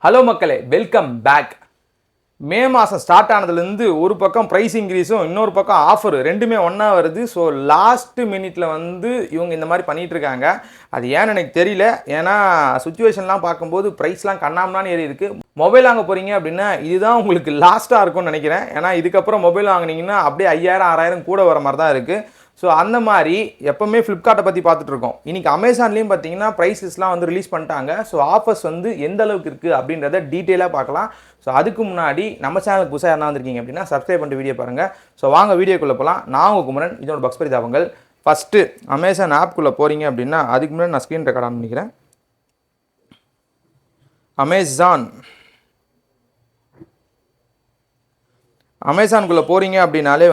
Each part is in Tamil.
ஹலோ மக்களே, வெல்கம் பேக். மே மாதம் ஸ்டார்ட் ஆனதுலேருந்து ஒரு பக்கம் ப்ரைஸ் இன்க்ரீஸும் இன்னொரு பக்கம் ஆஃபர் ரெண்டுமே ஒன்றா வருது. ஸோ லாஸ்ட் மினிட்ல இவங்க இந்த மாதிரி பண்ணிகிட்டு இருக்காங்க. அது ஏன்னு எனக்கு தெரியல. ஏன்னா சுச்சுவேஷன்லாம் பார்க்கும்போது ப்ரைஸ்லாம் கண்ணாமலான்னு ஏறி இருக்குது. மொபைல் வாங்க போகிறீங்க அப்படின்னா இதுதான் உங்களுக்கு லாஸ்ட்டாக இருக்கும்னு நினைக்கிறேன். ஏன்னா இதுக்கப்புறம் மொபைல் வாங்கினீங்கன்னா அப்படியே 5000 6000 கூட வர மாதிரி தான் இருக்குது. ஸோ அந்த மாதிரி எப்போவுமே ஃப்ளிப்கார்ட்டை பற்றி பார்த்துட்ருக்கோம். இன்றைக்கி அமேசான்லேயும் பார்த்தீங்கன்னா ப்ரைஸஸ்லாம் ரிலீஸ் பண்ணிட்டாங்க. ஸோ ஆஃபர்ஸ் எந்த அளவுக்கு இருக்குது அப்படின்றத டீட்டெயிலாக பார்க்கலாம். ஸோ அதுக்கு முன்னாடி நம்ம சேனலுக்கு புதுசாக யாரா வந்திருக்கீங்க அப்படின்னா சப்ஸ்கிரைப் பண்ணிட்டு வீடியோ பாருங்கள். ஸோ வாங்க வீடியோக்குள்ளே போகலாம். நான் உங்கள் குமரன், இதோட பக்ஸ்பரி தாபங்கள். ஃபஸ்ட்டு அமேசான் ஆப்குள்ளே போகிறீங்க அப்படின்னா அதுக்கு முன்னாடி நான் ஸ்க்ரீன் ரெக்கார்ட் ஆன் பண்ணிக்கிறேன். அமேசானுக்குள்ளே போகிறீங்க அப்படின்னாலே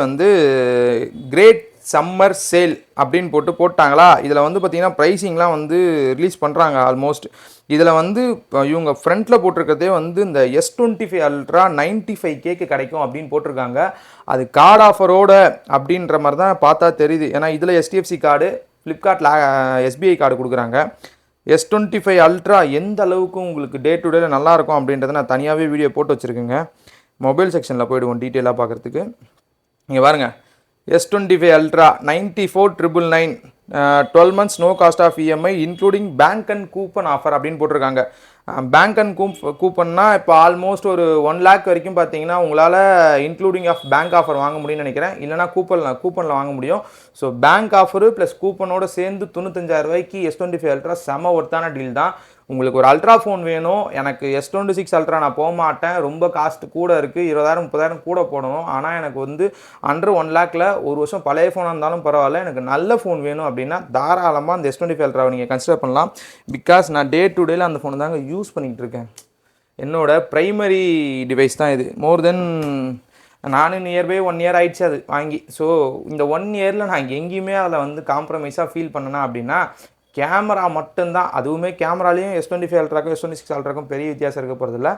கிரேட் சம்மர் சேல் அப்படின்னு போட்டாங்களா. இதில் பார்த்தீங்கன்னா ப்ரைஸிங்லாம் ரிலீஸ் பண்ணுறாங்க ஆல்மோஸ்ட். இதில் இவங்க ஃப்ரண்ட்டில் போட்டிருக்கிறதே இந்த S25 Ultra 95K கிடைக்கும் அப்படின்னு போட்டிருக்காங்க. அது கார்டு ஆஃபரோட அப்படின்ற மாதிரி தான் பார்த்தா தெரியுது. ஏன்னா இதில் HDFC கார்டு, ஃப்ளிப்கார்ட்டில் SBI கார்டு கொடுக்குறாங்க. S25 Ultra எந்த அளவுக்கு உங்களுக்கு டே டு டேல நல்லாயிருக்கும் அப்படின்றத நான் தனியாகவே வீடியோ போட்டு வச்சுருக்கேங்க. மொபைல் செக்ஷனில் போய்டுவோம் டீட்டெயிலாக பார்க்குறதுக்கு. இங்கே பாருங்கள், S25 Ultra 94,999, 12 months no cost of EMI including bank and coupon offer அப்படின்னு போட்டிருக்காங்க. பேங்க் அண்ட் கூப்பன்னா இப்போ ஆல்மோஸ்ட் ஒரு 1 lakh வரைக்கும் பார்த்தீங்கன்னா உங்களால் இன்க்ளூடிங் ஆஃப் பேங்க் ஆஃபர் வாங்க முடியும்னு நினைக்கிறேன். இல்லைனா கூப்பனில் வாங்க முடியும். ஸோ பேங்க் ஆஃபரு ப்ளஸ் கூப்பனோட சேர்ந்து 95,000 ரூபாய்க்கு S25 Ultra செம ஒர்த்தான டீல் தான். உங்களுக்கு ஒரு அல்ட்ரா ஃபோன் வேணும், எனக்கு S26 Ultra நான் போக மாட்டேன், ரொம்ப காஸ்ட் கூட இருக்குது, 20,000 30,000 கூட போடணும், ஆனால் எனக்கு அண்டர் 1 lakhல ஒரு வருஷம் பழைய ஃபோனாக இருந்தாலும் பரவாயில்ல, எனக்கு நல்ல ஃபோன் வேணும் அப்படின்னா தாராளமாக அந்த S25 Ultra நீங்கள் கன்சிடர் பண்ணலாம். பிகாஸ் நான் டே டு டேல அந்த ஃபோனை தாங்க யூஸ் பண்ணிகிட்டு இருக்கேன். என்னோட ப்ரைமரி டிவைஸ் தான் இது. மோர் தென் நானும் நியர்பை 1 year ஆயிடுச்சு அது வாங்கி. ஸோ இந்த 1 yearல நான் எங்கேயுமே அதில் காம்ப்ரமைஸாக ஃபீல் பண்ணேன்னா அப்படின்னா கேமரா மட்டும்தான். அதுவுமே கேமராலேயும் S25 Ultraக்கும் S26 Ultraக்கும் பெரிய வித்தியாசம் இருக்க போகிறதில்ல.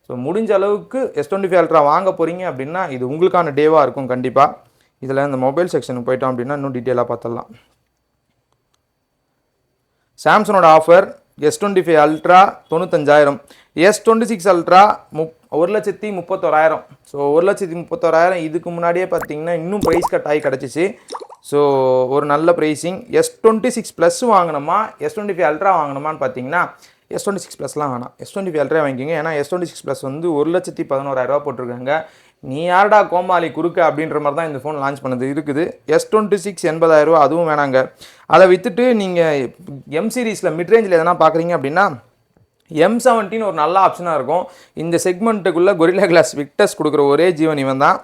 ஸோ முடிஞ்ச அளவுக்கு S25 Ultra வாங்க போகிறீங்க அப்படின்னா இது உங்களுக்கான டேவாக இருக்கும் கண்டிப்பாக. இதில் இந்த மொபைல் செக்ஷனுக்கு போயிட்டோம் அப்படின்னா இன்னும் டீட்டெயிலாக பார்த்துடலாம். சாம்சங்கோட offer S25 Ultra 95,000, S26 Ultra 1,31,000. So 1,31,000 இதுக்கு முன்னாடியே பார்த்தீங்கன்னா இன்னும் ப்ரைஸ் கட் ஆகி கிடச்சிச்சு. ஸோ ஒரு நல்ல ப்ரைஸிங். S26 ப்ளஸ் வாங்கணுமா S25 Ultra வாங்கணுமான்னு பார்த்தீங்கன்னா S26 ப்ளஸ்லாம் வேணாம், S25 Ultra வாங்கிக்கிங்க. ஏன்னா S26 ப்ளஸ் 1,11,000 போட்டிருக்காங்க. நீ யார்டா கோமாளி குறுக்க அப்படின்ற மாதிரி தான் இந்த ஃபோன் லான்ச் பண்ணது இருக்குது. S26 80,000, அதுவும் வேணாங்க. அதை விற்றுட்டு நீங்கள் M சீரீஸில் மிட்ரேஞ்சில் எதனா பார்க்குறீங்க அப்படின்னா M17 ஒரு நல்ல ஆப்ஷனாக இருக்கும். இந்த செக்மெண்ட்டுக்குள்ளே கொரில்லா கிளாஸ் விக்டஸ் கொடுக்குற ஒரே ஜீவன் இவன் தான்.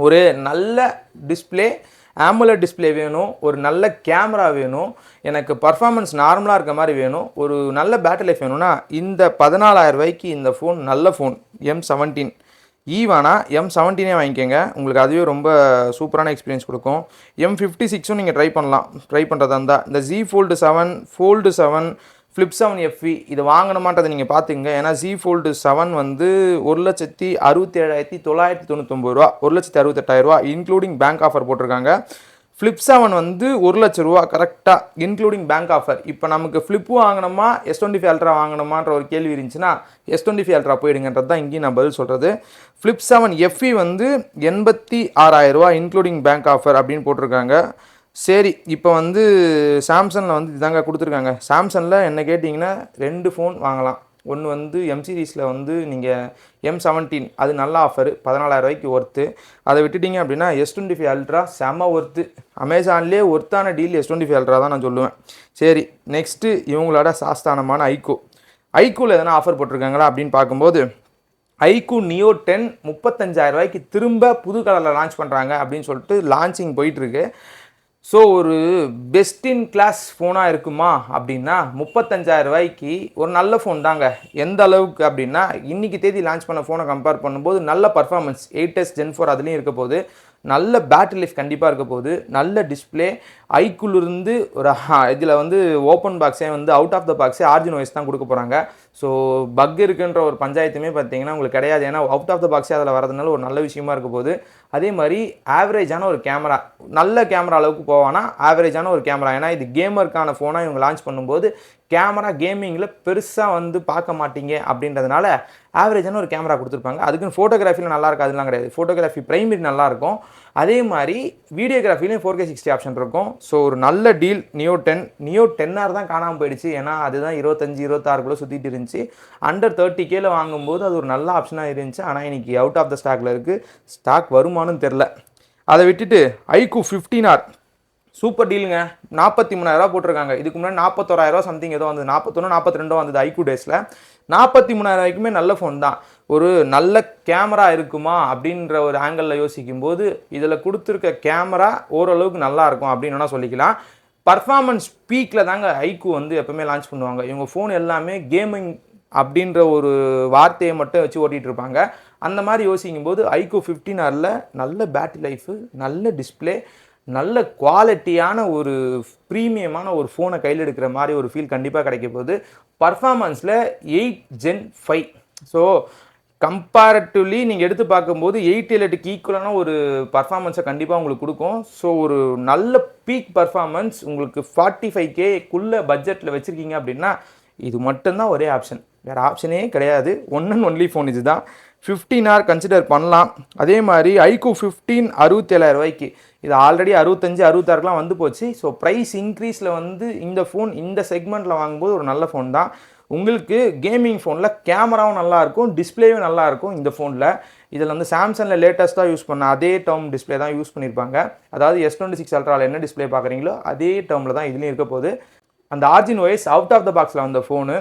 ஒரு நல்ல டிஸ்பிளே, AMOLED டிஸ்பிளே வேணும், ஒரு நல்ல கேமரா வேணும், எனக்கு பர்ஃபார்மன்ஸ் நார்மலாக இருக்க மாதிரி வேணும், ஒரு நல்ல பேட்டரி லைஃப் வேணும்னா இந்த 14,000 ரூபாய்க்கு இந்த ஃபோன் நல்ல ஃபோன். M17 வேணா M17 வாங்கிக்கோங்க, உங்களுக்கு அதுவே ரொம்ப சூப்பரான எக்ஸ்பீரியன்ஸ் கொடுக்கும். M56 நீங்கள் ட்ரை பண்ணுறதா இருந்தால் இந்த Z Fold 7, Fold 7, Flip 7 FE இது வாங்கணுமான்றதை நீங்கள் பார்த்துங்க. ஏன்னா Z Fold 7 1,67,999 ரூபா, 1,68,000 ரூபா இன்க்ளூடிங் பேங்க் ஆஃபர் போட்டிருக்காங்க. Flip 7 1,00,000 ரூபா கரெக்டாக இன்க்ளூடிங் பேங்க் ஆஃபர். இப்போ நமக்கு ஃப்ளிப்பு வாங்கணுமா S25 Ultra வாங்கணுமான்ற ஒரு கேள்வி இருந்துச்சுன்னா S25 Ultra போயிடுங்கன்றது தான் இங்கேயும் நான் பதில் சொல்கிறது. Flip 7 FE 86,000 ரூபா இன்க்ளூடிங் பேங்க் ஆஃபர் அப்படின்னு போட்டிருக்காங்க. சரி, இப்போ சாம்சங்கில் இதாங்க கொடுத்துருக்காங்க. சாம்சங்கில் என்ன கேட்டிங்கன்னா 2 ஃபோன் வாங்கலாம். ஒன்று M சீரீஸில் நீங்கள் M17 அது நல்ல ஆஃபர் 14,000 ரூபாய்க்கு ஒர்த்து. அதை விட்டுட்டிங்க அப்படின்னா S25 Ultra செம ஒர்த்து. அமேசான்லேயே ஒர்த்தான டீல் S25 Ultra தான் நான் சொல்லுவேன். சரி, நெக்ஸ்ட்டு இவங்களோட சாஸ்தானமான ஐக்கூவில் எதனா ஆஃபர் போட்டிருக்காங்களா அப்படின்னு பார்க்கும்போது iQOO Neo 10 35,000 ரூபாய்க்கு திரும்ப புது கலரில் லான்ச் பண்ணுறாங்க அப்படின்னு சொல்லிட்டு லான்ச்சிங் போயிட்டுருக்கு. ஸோ ஒரு பெஸ்ட் இன் கிளாஸ் ஃபோனாக இருக்குமா அப்படின்னா 35,000 ரூபாய்க்கு ஒரு நல்ல ஃபோன் தாங்க. எந்த அளவுக்கு அப்படின்னா இன்றைக்கி தேதி லான்ச் பண்ண ஃபோனை கம்பேர் பண்ணும்போது நல்ல பர்ஃபார்மன்ஸ் 8S Gen 4 அதுலேயும் இருக்க போகுது, நல்ல பேட்டரி லைஃப் கண்டிப்பாக இருக்க போகுது, நல்ல டிஸ்பிளே, ஐக்குள்ளிருந்து ஒரு இதில் வந்து ஓப்பன் பாக்ஸே வந்து அவுட் ஆஃப் த பாக்ஸே ஆர்ஜின் OS தான் கொடுக்க போகிறாங்க. ஸோ பக் இருக்குன்ற ஒரு பஞ்சாயத்துமே பார்த்தீங்கன்னா உங்களுக்கு கிடையாது. ஏன்னா அவுட் ஆஃப் த பாக்ஸே அதில் வரதுனால ஒரு நல்ல விஷயமா இருக்க போகுது. அதே மாதிரி ஆவரேஜான ஒரு கேமரா, நல்ல கேமரா அளவுக்கு போவானா ஆவரேஜான ஒரு கேமரா. ஏன்னா இது கேமருக்கான ஃபோனாக இவங்க லான்ச் பண்ணும்போது கேமரா கேமிங்கில் பெருசாக வந்து பார்க்க மாட்டீங்க அப்படின்றதுனால ஆவரேஜான ஒரு கேமரா கொடுத்துருப்பாங்க. அதுக்குன்னு ஃபோட்டோகிராஃபியில் நல்லா இருக்கும் அதெல்லாம் கிடையாது. ஃபோட்டோகிராஃபி பிரைமரி நல்லாயிருக்கும். அதே மாதிரி வீடியோகிராஃபிலையும் 4K 60 ஆப்ஷன் இருக்கும். ஸோ ஒரு நல்ல டீல். நியோ 10R தான் காணாமல் போயிடுச்சு. ஏன்னா அதுதான் 25-26 சுற்றிட்டு இருந்துச்சு. அண்டர் 30Kல வாங்கும்போது அது ஒரு நல்ல ஆப்ஷனாக இருந்துச்சு. ஆனால் இன்றைக்கி அவுட் ஆஃப் த ஸ்டாக்ல இருக்குது. ஸ்டாக் வருமானு தெரில. அதை விட்டுட்டு iQOO 15R சூப்பர் டீலுங்க. 43,000 போட்டிருக்காங்க. இதுக்கு முன்னாடி 41,000 சம்திங் ஏதோ வந்து 41-42 வந்தது iQOO டேஸில். 43,000 நல்ல ஃபோன் தான். ஒரு நல்ல கேமரா இருக்குமா அப்படின்ற ஒரு ஆங்கிளில் யோசிக்கும் போது இதில் கொடுத்துருக்க கேமரா ஓரளவுக்கு நல்லா இருக்கும் அப்படின்னு வேணால் சொல்லிக்கலாம். பர்ஃபார்மன்ஸ் பீக்கில் தாங்க iQOO வந்து எப்பவுமே லான்ச் பண்ணுவாங்க. இவங்க ஃபோன் எல்லாமே கேமிங் அப்படின்ற ஒரு வார்த்தையை மட்டும் வச்சு ஓட்டிகிட்டு இருப்பாங்க. அந்த மாதிரி யோசிக்கும் போது iQOO 15Rல நல்ல பேட்டரி லைஃபு, நல்ல டிஸ்பிளே, நல்ல குவாலிட்டியான ஒரு ப்ரீமியமான ஒரு ஃபோனை கையில் எடுக்கிற மாதிரி ஒரு ஃபீல் கண்டிப்பாக கிடைக்க போகுது. பர்ஃபார்மன்ஸில் 8 Gen 5. ஸோ கம்பேரட்டிவ்லி நீங்கள் எடுத்து பார்க்கும்போது 888க்கு ஈக்குவலான ஒரு பர்ஃபார்மன்ஸை கண்டிப்பாக உங்களுக்கு கொடுக்கும். ஸோ ஒரு நல்ல பீக் பர்ஃபார்மன்ஸ் உங்களுக்கு 45Kக்குள்ளே பட்ஜெட்டில் வச்சுருக்கீங்க அப்படின்னா இது மட்டும்தான் ஒரே ஆப்ஷன். வேறு ஆப்ஷனே கிடையாது. ஒன் அண்ட் ஒன்லி ஃபோன் இது தான். 15R கன்சிடர் பண்ணலாம். அதே மாதிரி iQOO 15 67,000 இது ஆல்ரெடி 65-66 வந்து போச்சு. ஸோ ப்ரைஸ் இன்க்ரீஸில் வந்து இந்த ஃபோன் இந்த செக்மெண்ட்டில் வாங்கும்போது ஒரு நல்ல ஃபோன் தான். உங்களுக்கு கேமிங் ஃபோனில் கேமராவும் நல்லாயிருக்கும், டிஸ்பிளேயும் நல்லாயிருக்கும் இந்த ஃபோனில். இதில் வந்து சாம்சங்கில் லேட்டஸ்ட்டாக யூஸ் பண்ண அதே டேர்ம் டிஸ்பிளே தான் யூஸ் பண்ணியிருப்பாங்க. அதாவது S26 Ultraவில் என்ன டிஸ்பிளே பார்க்குறீங்களோ அதே டேர்மில் தான் இதுலேயும் இருக்க போகுது. அந்த origin OS out of the பாக்ஸில் வந்த ஃபோனு.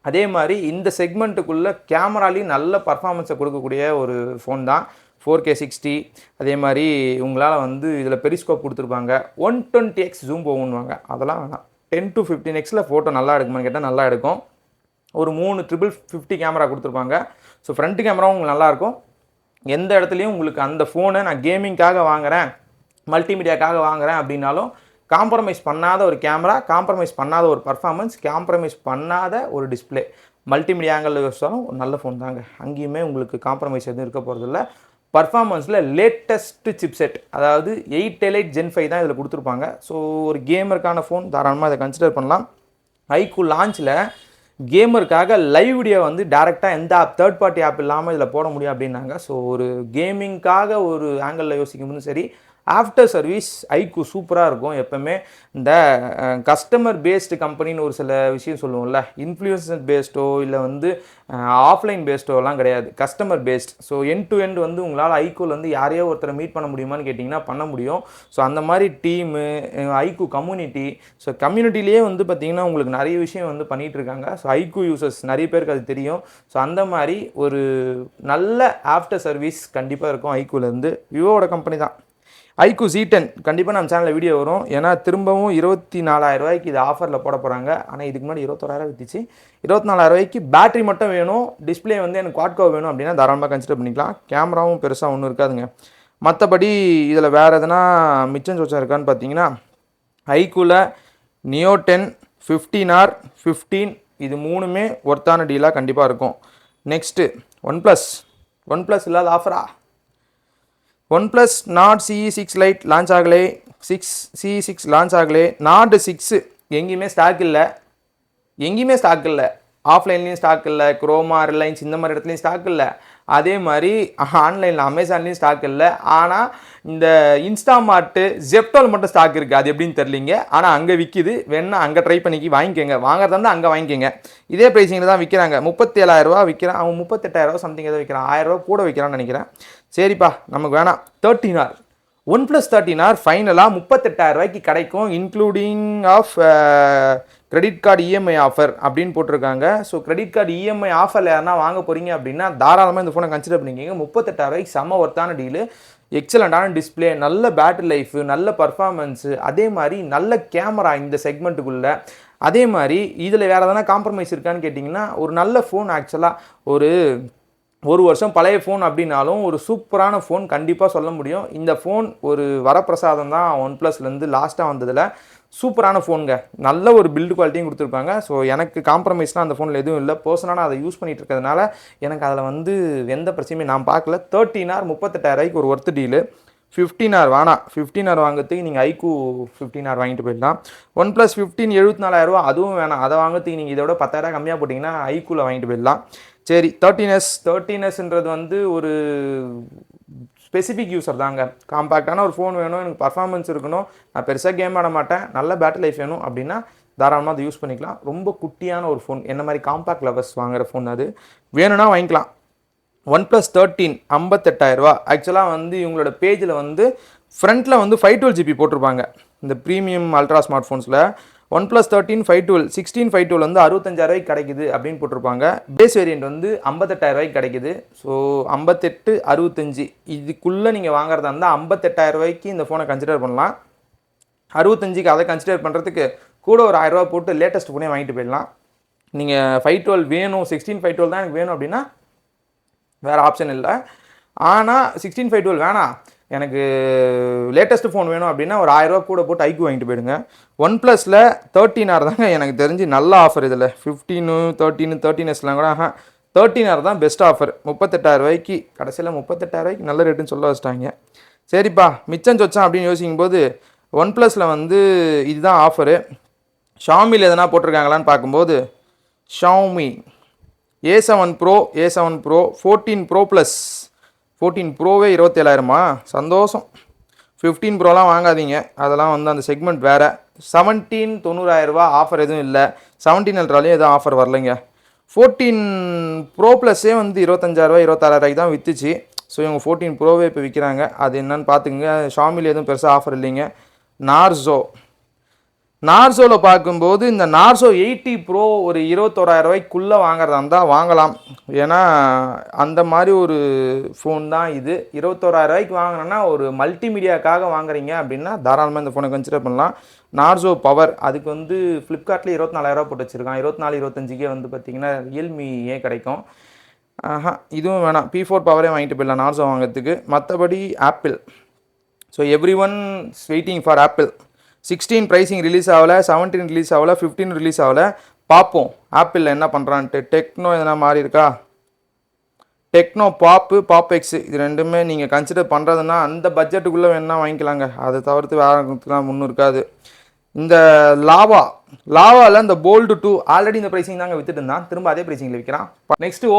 அதே மாதிரி இந்த செக்மெண்ட்டுக்குள்ளே கேமராலையும் நல்ல பர்ஃபார்மன்ஸை கொடுக்கக்கூடிய ஒரு ஃபோன் தான். 4K 60. அதே மாதிரி உங்களால் வந்து இதில் பெரிஸ்கோப் கொடுத்துருப்பாங்க. 120x zoom போகுன்னுவாங்க. அதெல்லாம் வேணாம். 10-15xல ஃபோட்டோ நல்லா எடுக்குமான்னு கேட்டால் நல்லா எடுக்கும். ஒரு 3 கேமரா கொடுத்துருப்பாங்க. ஸோ ஃப்ரண்ட் கேமராவும் உங்களுக்கு நல்லாயிருக்கும். எந்த இடத்துலையும் உங்களுக்கு அந்த ஃபோனை நான் கேமிங்காக வாங்குகிறேன், மல்டிமீடியாக்காக வாங்குகிறேன் அப்படின்னாலும் காம்ப்ரமைஸ் பண்ணாத ஒரு கேமரா, காம்ப்ரமைஸ் பண்ணாத ஒரு பர்ஃபார்மன்ஸ், காம்ப்ரமைஸ் பண்ணாத ஒரு டிஸ்பிளே, மல்டிமீடியா ஆங்கிள் யோசிச்சாலும் ஒரு நல்ல ஃபோன் தாங்க. அங்கேயுமே உங்களுக்கு காம்ப்ரமைஸ் எதுவும் இருக்க போகிறதில்ல. பர்ஃபார்மன்ஸில் லேட்டஸ்ட்டு சிப்செட், அதாவது 888 Gen 5 தான் இதில் கொடுத்துருப்பாங்க. ஸோ ஒரு கேமருக்கான ஃபோன் தாராளமாக இதை கன்சிடர் பண்ணலாம். iQOO லான்ச்சில் கேமருக்காக லைவ் வீடியோ வந்து டேரெக்டாக எந்த ஆப் தேர்ட் பார்ட்டி ஆப் இல்லாமல் இதில் போட முடியும் அப்படின்னாங்க. ஸோ ஒரு கேமிங்காக ஒரு ஆங்கிளில் யோசிக்கும் போதும் சரி, ஆஃப்டர் சர்வீஸ் iQOO சூப்பராக இருக்கும். எப்போவுமே இந்த கஸ்டமர் பேஸ்டு கம்பெனின்னு ஒரு சில விஷயம் சொல்லுவோம்ல, இன்ஃப்ளூயன்சர் பேஸ்டோ இல்லை வந்து ஆஃப்லைன் பேஸ்டோலாம் கிடையாது, customer based. So end to end வந்து உங்களால் iQOOல வந்து யாரையோ ஒருத்தரை மீட் பண்ண முடியுமான்னு கேட்டிங்கன்னா பண்ண முடியும். ஸோ அந்த மாதிரி டீமு, iQOO கம்யூனிட்டி, ஸோ கம்யூனிட்டிலேயே வந்து பார்த்திங்கன்னா உங்களுக்கு நிறைய விஷயம் வந்து பண்ணிகிட்டு இருக்காங்க. ஸோ iQOO யூசர்ஸ் நிறைய பேருக்கு அது தெரியும். ஸோ அந்த மாதிரி ஒரு நல்ல ஆஃப்டர் சர்வீஸ் கண்டிப்பாக இருக்கும் iQOOலேருந்து. விவோட கம்பெனி தான். iQOO Z10 கண்டிப்பாக நம்ம சேனலில் வீடியோ வரும். ஏன்னா திரும்பவும் 24,000 இது ஆஃபரில் போட போகிறாங்க. ஆனால் இதுக்கு முன்னாடி 21,000 விற்றுச்சு. 24,000 பேட்டரி மட்டும் வேணும், டிஸ்பிளே வந்து எனக்கு குவாட்-கோர் வேணும் அப்படின்னா தாராளமாக கன்சிடர் பண்ணிக்கலாம். கேமராவும் பெருசாக ஒன்றும் இருக்காதுங்க. மற்றபடி இதில் வேறு எதனா மிச்சம் சொச்சம் இருக்கான்னு பார்த்தீங்கன்னா iQOOல Neo 10, 15R, 15 இது மூணுமே ஒர்த்தான டீலாக கண்டிப்பாக இருக்கும். நெக்ஸ்ட்டு ஒன் ப்ளஸ் இல்லாத ஆஃபரா? OnePlus Nord CE6 Lite launch ஆகலை, CE6 லான்ச் ஆகலை. Nord 6 எங்கேயுமே ஸ்டாக் இல்லை. ஆஃப்லைன்லேயும் ஸ்டாக் இல்லை, குரோமா, ரிலையன்ஸ் இந்த மாதிரி இடத்துலையும் ஸ்டாக் இல்லை. அதே மாதிரி ஆன்லைனில் அமேசான்லேயும் ஸ்டாக் இல்லை. ஆனால் இந்த இன்ஸ்டாமார்ட்டு, ஜெப்டோவில் மட்டும் ஸ்டாக் இருக்குது. அது எப்படின்னு தெரியலிங்க. ஆனால் அங்கே விற்கிது. வேணா அங்கே ட்ரை பண்ணி வாங்கிக்கோங்க. வாங்குறதா இருந்தால் அங்கே வாங்கிக்கோங்க. இதே ப்ரைஸிங்கில் தான் விற்கிறாங்க. 37,000 விற்கிறான். அவன் 38,000 சம்திங் ஏதோ விற்கிறான். 1000 கூட விற்கிறான்னு நினைக்கிறேன். சரிப்பா, நமக்கு வேணாம். 13R, OnePlus 13R ஃபைனலாக 38,000 கிடைக்கும், including of credit card EMI offer அப்படின்னு போட்டிருக்காங்க. ஸோ கிரெடிட் கார்டு இஎம்ஐ ஆஃபரில் யாருன்னா வாங்க போகிறீங்க அப்படின்னா தாராளமாக இந்த ஃபோனை கன்சிடர் பண்ணிக்கிங்க. 38,000 செம்ம ஒர்த்தான டீலு. எக்ஸலண்டான டிஸ்பிளே, நல்ல பேட்டரி லைஃபு, நல்ல பர்ஃபார்மன்ஸு, அதே மாதிரி நல்ல கேமரா இந்த செக்மெண்ட்டுக்குள்ளே. அதே மாதிரி இதில் வேறு எதனா காம்ப்ரமைஸ் இருக்கான்னு கேட்டிங்கன்னா ஒரு நல்ல ஃபோன். ஆக்சுவலாக ஒரு ஒரு வருஷம் பழைய ஃபோன் அப்படின்னாலும் ஒரு சூப்பரான ஃபோன் கண்டிப்பாக சொல்ல முடியும். இந்த ஃபோன் ஒரு வரப்பிரசாதம் தான் ஒன் ப்ளஸ்லேருந்து லாஸ்ட்டாக வந்ததில். சூப்பரான ஃபோனுங்க. நல்ல ஒரு பில்டு குவாலிட்டியும் கொடுத்துருப்பாங்க. ஸோ எனக்கு காம்ப்ரமைஸ்லாம் அந்த ஃபோனில் எதுவும் இல்லை. பர்சனலாக நான் அதை யூஸ் பண்ணிகிட்டு இருக்கிறதுனால எனக்கு அதில் வந்து எந்த பிரச்சனையும் நான் பார்க்கல. 13R 38,000 ஒரு ஒர்த்து டீலு. 15R வேணாம். 15R வாங்குறதுக்கு நீங்கள் ஐக்கூ 15R வாங்கிட்டு போயிடலாம். ஒன் ப்ளஸ் 15 74,000 அதுவும் வேணாம். அதை வாங்குறதுக்கு நீங்கள் இதோட 10,000 கம்மியாக போட்டிங்கன்னா ஐக்கூவில் வாங்கிட்டு போயிடலாம். சரி 13Sன்றது வந்து ஒரு ஸ்பெசிஃபிக் யூஸர் தாங்க. காம்பேக்டான ஒரு ஃபோன் வேணும், எனக்கு பர்ஃபார்மன்ஸ் இருக்கணும், நான் பெருசாக கேம் ஆட மாட்டேன், நல்ல பேட்டரி லைஃப் வேணும் அப்படின்னா தாராளமாக அதை யூஸ் பண்ணிக்கலாம். ரொம்ப குட்டியான ஒரு ஃபோன், என்ன மாதிரி காம்பேக்ட் லவர்ஸ் வாங்குகிற ஃபோன் அது. வேணும்னா வாங்கிக்கலாம். One plus 13 58,000. ஆக்சுவலாக வந்து இவங்களோட பேஜில் வந்து ஃப்ரண்ட்டில் வந்து 512GB போட்டிருப்பாங்க. இந்த ப்ரீமியம் அல்ட்ரா ஸ்மார்ட் ஃபோன்ஸில் ஒன் ப்ளஸ் 13 512 16 512 வந்து 65,000 கிடைக்குது அப்படின்னு போட்டிருப்பாங்க. பேஸ் வேரியண்ட் வந்து 58,000 கிடைக்குது. ஸோ 58 65 இதுக்குள்ளே நீங்கள் வாங்குறதா இருந்தால் 58,000 இந்த ஃபோனை கன்சிடர் பண்ணலாம். 65க்கு அதை கன்சிடர் பண்ணுறதுக்கு கூட ஒரு 1000 போட்டு லேட்டஸ்ட் ஃபோனே வாங்கிட்டு போயிடலாம். நீங்கள் 512 வேணும், 16 512 தான் எனக்கு வேணும் அப்படின்னா வேறு ஆப்ஷன் இல்லை. ஆனால் 16 512 வேணாம், எனக்கு லேட்டஸ்ட் ஃபோன் வேணும் அப்படின்னா ஒரு 1000 கூட போட்டு ஐக்கூ வாங்கிட்டு போயிடுங்க. ஒன் ப்ளஸில் 13R தாங்க எனக்கு தெரிஞ்சு நல்ல ஆஃபர். இதில் 15 13 13Sலாம் கூட 13R தான் பெஸ்ட் ஆஃபர். 38,000 கடைசியில் 38,000 நல்ல ரேட்டுன்னு சொல்ல வச்சிட்டாங்க. சரிப்பா மிச்சம் சொச்சான் அப்படின்னு யோசிக்கும் போது ஒன் ப்ளஸில் வந்து இதுதான் ஆஃபரு. ஷாமியில் எதனா போட்டிருக்காங்களான்னு பார்க்கும்போது Xiaomi A7 Pro 14 Pro Plus 14 ப்ரோவே 27,000மா சந்தோஷம். 15 ப்ரோலாம் வாங்காதீங்க, அதெல்லாம் வந்து அந்த செக்மெண்ட் வேறு. 17 90,000 ஆஃபர் எதுவும் இல்லை. 17 அல்ட்ராலையும் எதுவும் ஆஃபர் வரலைங்க. 14 ப்ரோ ப்ளஸ்ஸே வந்து 25,000 26,000 தான் விற்றுச்சு. ஸோ இவங்க 14 ப்ரோவே இப்போ விற்கிறாங்க. அது என்னன்னு பார்த்துக்குங்க. ஷாமியில் எதுவும் பெருசாக ஆஃபர் இல்லைங்க. நார்சோவில் பார்க்கும்போது இந்த நார்சோ 80 ப்ரோ ஒரு 21,000 வாங்குறதா இருந்தால் வாங்கலாம். ஏன்னா அந்த மாதிரி ஒரு ஃபோன் தான் இது. 21,000 வாங்கினோன்னா ஒரு மல்டிமீடியாக்காக வாங்குறீங்க அப்படின்னா தாராளமாக இந்த ஃபோனை கன்சிடர் பண்ணலாம். நார்சோ பவர் அதுக்கு வந்து ஃப்ளிப்கார்ட்டில் 24,000 போட்டு வச்சுருக்கான். 24 25க்கே வந்து பார்த்திங்கன்னா ரியல்மியே கிடைக்கும். இதுவும் வேணாம், P4 பவரே வாங்கிட்டு போயிடலாம் நார்சோ வாங்கிறதுக்கு. மற்றபடி apple, so every one waiting for apple. 16 pricing release ஆகலை, 17 ரிலீஸ் ஆகலை, 15 ரிலீஸ் ஆகலை. பார்ப்போம் ஆப்பிளில் என்ன பண்ணுறான்ட்டு. டெக்னோ எதனா மாறி இருக்கா? டெக்னோ பாப் எக்ஸ் இது ரெண்டுமே நீங்கள் கன்சிடர் பண்ணுறதுன்னா அந்த பட்ஜெட்டுக்குள்ளே வேணால் வாங்கிக்கலாங்க. அதை தவிர்த்து வேறுலாம் ஒன்றும் இருக்காது. இந்த லாவாவில் இந்த போல்டு 2 ஆல்ரெடி இந்த ப்ரைஸிங் தாங்க வித்துட்டு இருந்தான், திரும்ப அதே ப்ரைஸிங்கில் விற்கிறான். நெக்ஸ்ட்டு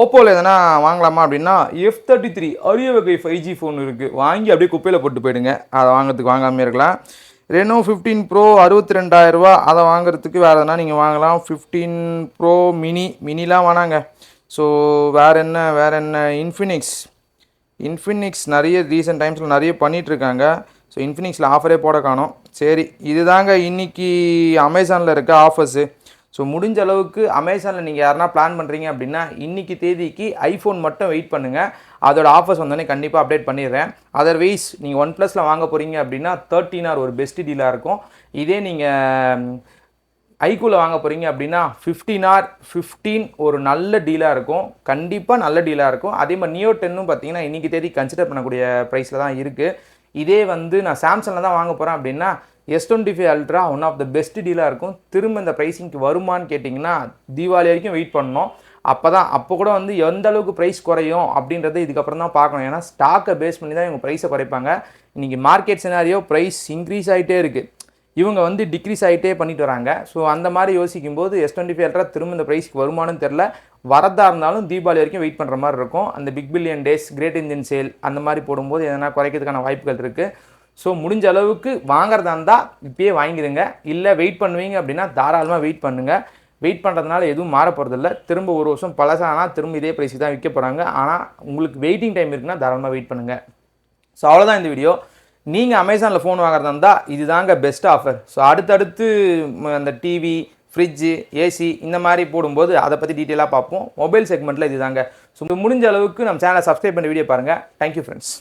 ஓப்போவில் எதனா வாங்கலாமா அப்படின்னா F33 அரிய வகை 5G ஃபோன் இருக்குது. வாங்கி அப்படியே குப்பையில் போட்டு போயிடுங்க, அதை வாங்கிறதுக்கு வாங்காமல் இருக்கலாம். ரெனோ 15 ப்ரோ 62,000, அதை வாங்குறதுக்கு வேறு எதனா நீங்கள் வாங்கலாம். 15 ப்ரோ மினிலாம் வேணாங்க. ஸோ வேறு என்ன இன்ஃபினிக்ஸ் நிறைய ரீசெண்ட் டைம்ஸில் நிறைய பண்ணிகிட்ருக்காங்க. ஸோ இன்ஃபினிக்ஸில் ஆஃபரே போட காணோம். சரி இதுதாங்க இன்றைக்கி அமேசானில் இருக்க ஆஃபர்ஸு. ஸோ முடிஞ்ச அளவுக்கு அமேசானில் நீங்கள் யாருனா பிளான் பண்ணுறீங்க அப்படின்னா இன்றைக்கி தேதிக்கு ஐஃபோன் மட்டும் வெயிட் பண்ணுங்கள். அதோட ஆஃபர்ஸ் வந்தோடனே கண்டிப்பாக அப்டேட் பண்ணிடுறேன். அதர்வைஸ் நீங்கள் ஒன் ப்ளஸில் வாங்க போகிறீங்க அப்படின்னா 13R ஒரு பெஸ்ட் டீலாக இருக்கும். இதே நீங்கள் ஐக்கூவில் வாங்க போகிறீங்க அப்படின்னா 15 ஒரு நல்ல டீலாக இருக்கும், கண்டிப்பாக நல்ல டீலாக இருக்கும். அதே மாதிரி நியோ 10 பார்த்தீங்கன்னா இன்றைக்கி தேதி கன்சிடர் பண்ணக்கூடிய ப்ரைஸில் தான் இருக்குது. இதே வந்து நான் சாம்சங்கில் தான் வாங்க போகிறேன் அப்படின்னா S25 ultra one of the best டீலாக இருக்கும். திரும்ப இந்த ப்ரைஸிங்க்கு வருமானு கேட்டிங்கன்னா தீபாவளி வரைக்கும் வெயிட் பண்ணணும். அப்போ கூட வந்து எந்த அளவுக்கு ப்ரைஸ் குறையும் அப்படின்றத இதுக்கப்புறம் தான் பார்க்கணும். ஏன்னா ஸ்டாக்கை பேஸ் பண்ணி தான் இவங்க ப்ரைஸை குறைப்பாங்க. இன்றைக்கி மார்க்கெட் சினாரியோ ப்ரைஸ் இன்க்ரீஸ் ஆகிட்டே இருக்குது, இவங்க வந்து டிக்ரீஸ் ஆகிட்டே பண்ணிட்டு வராங்க. ஸோ அந்த மாதிரி யோசிக்கும் போது S25 அல்ட்ரா திரும்ப இந்த ப்ரைஸ்க்கு வருமானு தெரில. வரதா இருந்தாலும் தீபாவளி வரைக்கும் வெயிட் பண்ணுற மாதிரி இருக்கும். அந்த big billion days, great Indian sale அந்த மாதிரி போடும்போது எதனா குறைக்கிறதுக்கான வாய்ப்புகள் இருக்குது. ஸோ முடிஞ்ச அளவுக்கு வாங்குறதா இருந்தால் இப்போயே வாங்கிடுங்க. இல்லை வெயிட் பண்ணுவீங்க அப்படின்னா தாராளமாக வெயிட் பண்ணுங்கள். வெயிட் பண்ணுறதுனால எதுவும் மாற போகிறதில்ல. திரும்ப ஒரு வருஷம் பழசானால் திரும்ப இதே ப்ரைஸுக்கு தான் விற்க போகிறாங்க. ஆனால் உங்களுக்கு வெயிட்டிங் டைம் இருக்குன்னா தாராளமாக வெயிட் பண்ணுங்கள். ஸோ அவ்வளோதான் இந்த வீடியோ. நீங்கள் அமேசானில் ஃபோன் வாங்குறதா இருந்தால் இது தாங்க பெஸ்ட் ஆஃபர். ஸோ அடுத்தடுத்து அந்த டிவி, ஃப்ரிட்ஜு, ஏசி இந்த மாதிரி போடும்போது அதை பற்றி டீட்டெயிலாக பார்ப்போம். மொபைல் செக்மெண்ட்டில் இது தாங்க. ஸோ முடிஞ்ச அளவுக்கு நம்ம சேனலை சப்ஸ்கிரைப் பண்ணி வீடியோ பாருங்கள். Thank you friends.